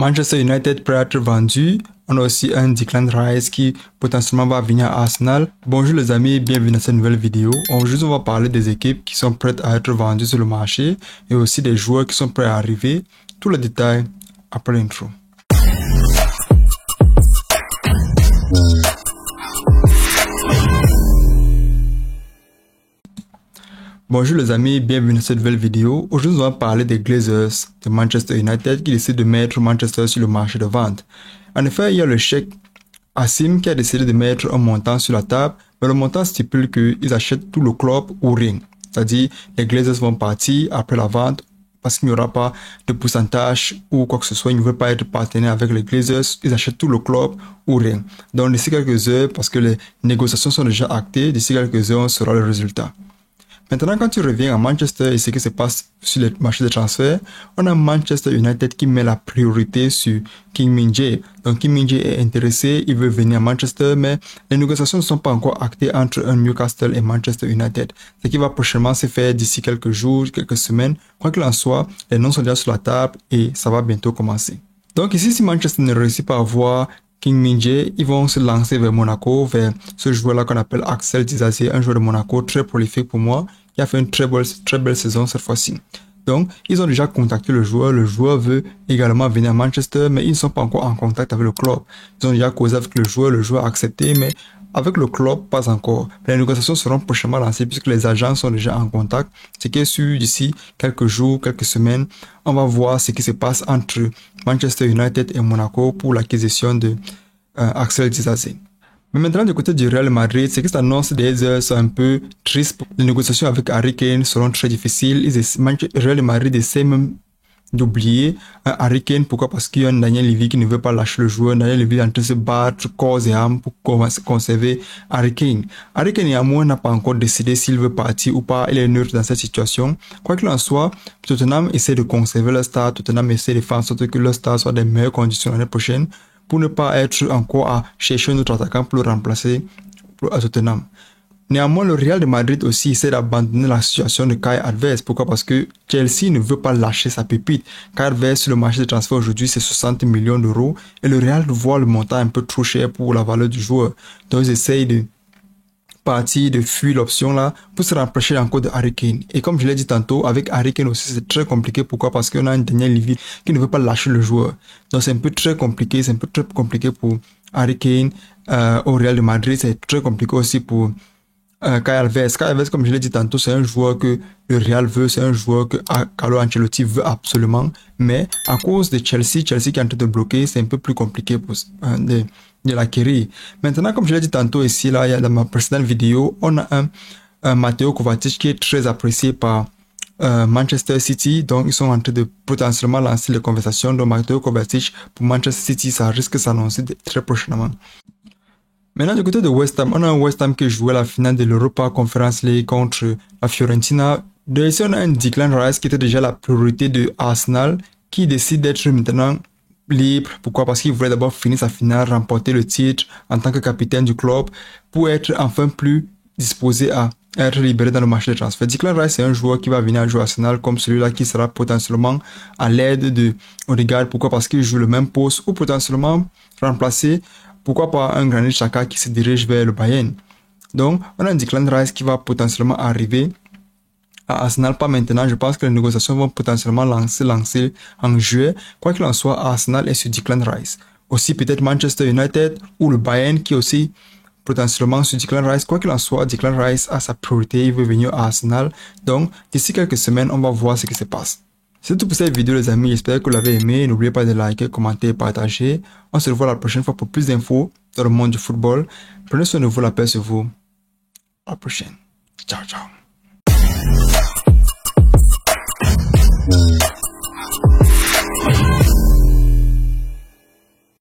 Manchester United prêt à être vendu. On a aussi un Declan Rice qui potentiellement va venir à Arsenal. Bonjour les amis, bienvenue dans cette nouvelle vidéo. Aujourd'hui, on va parler des équipes qui sont prêtes à être vendues sur le marché et aussi des joueurs qui sont prêts à arriver. Tous les détails après l'intro. Bonjour les amis, bienvenue dans cette nouvelle vidéo. Aujourd'hui, on va parler des Glazers de Manchester United qui décident de mettre Manchester sur le marché de vente. En effet, il y a le Cheikh Hassim qui a décidé de mettre un montant sur la table, mais le montant stipule qu'ils achètent tout le club ou rien. C'est-à-dire, les Glazers vont partir après la vente parce qu'il n'y aura pas de pourcentage ou quoi que ce soit. Ils ne veulent pas être partenaires avec les Glazers. Ils achètent tout le club ou rien. Donc, d'ici quelques heures, parce que les négociations sont déjà actées, d'ici quelques heures, on saura le résultat. Maintenant, quand tu reviens à Manchester et ce qui se passe sur le marché de transfert, on a Manchester United qui met la priorité sur Kim Min-jae. Donc, Kim Min-jae est intéressé, il veut venir à Manchester, mais les négociations ne sont pas encore actées entre Newcastle et Manchester United. Ce qui va prochainement se faire d'ici quelques jours, quelques semaines. Quoi qu'il en soit, les noms sont déjà sur la table et ça va bientôt commencer. Donc ici, si Manchester ne réussit pas à avoir Kim Min-jae, ils vont se lancer vers Monaco, vers ce joueur-là qu'on appelle Axel Disasi, un joueur de Monaco très prolifique pour moi, qui a fait une très belle saison cette fois-ci. Donc, ils ont déjà contacté le joueur veut également venir à Manchester, mais ils ne sont pas encore en contact avec le club. Ils ont déjà causé avec le joueur a accepté, mais avec le club, pas encore. Les négociations seront prochainement lancées puisque les agents sont déjà en contact. Ce qui est sûr d'ici quelques jours, quelques semaines, on va voir ce qui se passe entre Manchester United et Monaco pour l'acquisition de Axel Disasi. Mais maintenant, du côté du Real Madrid, ce qui s'annonce des heures sont un peu tristes. Les négociations avec Harry Kane seront très difficiles. Real Madrid essaie même d'oublier Harry Kane. Pourquoi? Parce qu'il y a un Daniel Levy qui ne veut pas lâcher le joueur. Daniel Levy est en train de se battre corps et âme pour conserver Harry Kane. Harry Kane, à moi, n'a pas encore décidé s'il veut partir ou pas. Il est neutre dans cette situation. Quoi qu'il en soit, Tottenham essaie de conserver leur star. Tottenham essaie de faire en sorte que leur star soit dans de meilleures conditions l'année prochaine, pour ne pas être encore à chercher un autre attaquant pour le remplacer à Tottenham. Néanmoins, le Real de Madrid aussi essaie d'abandonner la situation de Kai Havertz. Pourquoi? Parce que Chelsea ne veut pas lâcher sa pépite. Kai Havertz sur le marché de transfert aujourd'hui, c'est 60 millions d'euros. Et le Real voit le montant un peu trop cher pour la valeur du joueur. Donc, ils essayent de partir, de fuir l'option là pour se rapprocher encore de Harry Kane. Et comme je l'ai dit tantôt, avec Harry Kane aussi c'est très compliqué. Pourquoi? Parce qu'on a un Daniel Levy qui ne veut pas lâcher le joueur. Donc c'est un peu très compliqué, pour Harry Kane au Real de Madrid. C'est très compliqué aussi pour Kai Havertz. Kai Havertz, comme je l'ai dit tantôt, c'est un joueur que le Real veut, c'est un joueur que Carlo Ancelotti veut absolument. Mais à cause de Chelsea qui est en train de bloquer, c'est un peu plus compliqué pour de l'acquérir. Maintenant, comme je l'ai dit tantôt ici, là, dans ma précédente vidéo, on a un Mateo Kovacic qui est très apprécié par Manchester City. Donc, ils sont en train de potentiellement lancer les conversations. Donc, Mateo Kovacic pour Manchester City, ça risque de s'annoncer très prochainement. Maintenant, du côté de West Ham, on a un West Ham qui jouait la finale de l'Europa Conference League contre la Fiorentina. De ici, on a un Declan Rice qui était déjà la priorité de Arsenal, qui décide d'être maintenant libre. Pourquoi? Parce qu'il voulait d'abord finir sa finale, remporter le titre en tant que capitaine du club pour être enfin plus disposé à être libéré dans le marché de transfert. Declan Rice, c'est un joueur qui va venir jouer à Arsenal comme celui-là qui sera potentiellement à l'aide de Odegaard. Pourquoi? Parce qu'il joue le même poste ou potentiellement remplacé. Pourquoi pas un Granit Xhaka qui se dirige vers le Bayern. Donc, on a un Declan Rice qui va potentiellement arriver à Arsenal, pas maintenant. Je pense que les négociations vont potentiellement lancer en juillet. Quoi qu'il en soit, Arsenal est sur Declan Rice. Aussi peut-être Manchester United ou le Bayern qui est aussi potentiellement sur Declan Rice. Quoi qu'il en soit, Declan Rice a sa priorité, il veut venir à Arsenal. Donc, d'ici quelques semaines, on va voir ce qui se passe. C'est tout pour cette vidéo les amis, j'espère que vous l'avez aimé. N'oubliez pas de liker, commenter, partager. On se revoit la prochaine fois pour plus d'infos dans le monde du football. Prenez soin de vous, la paix sur vous. À la prochaine. Ciao, ciao.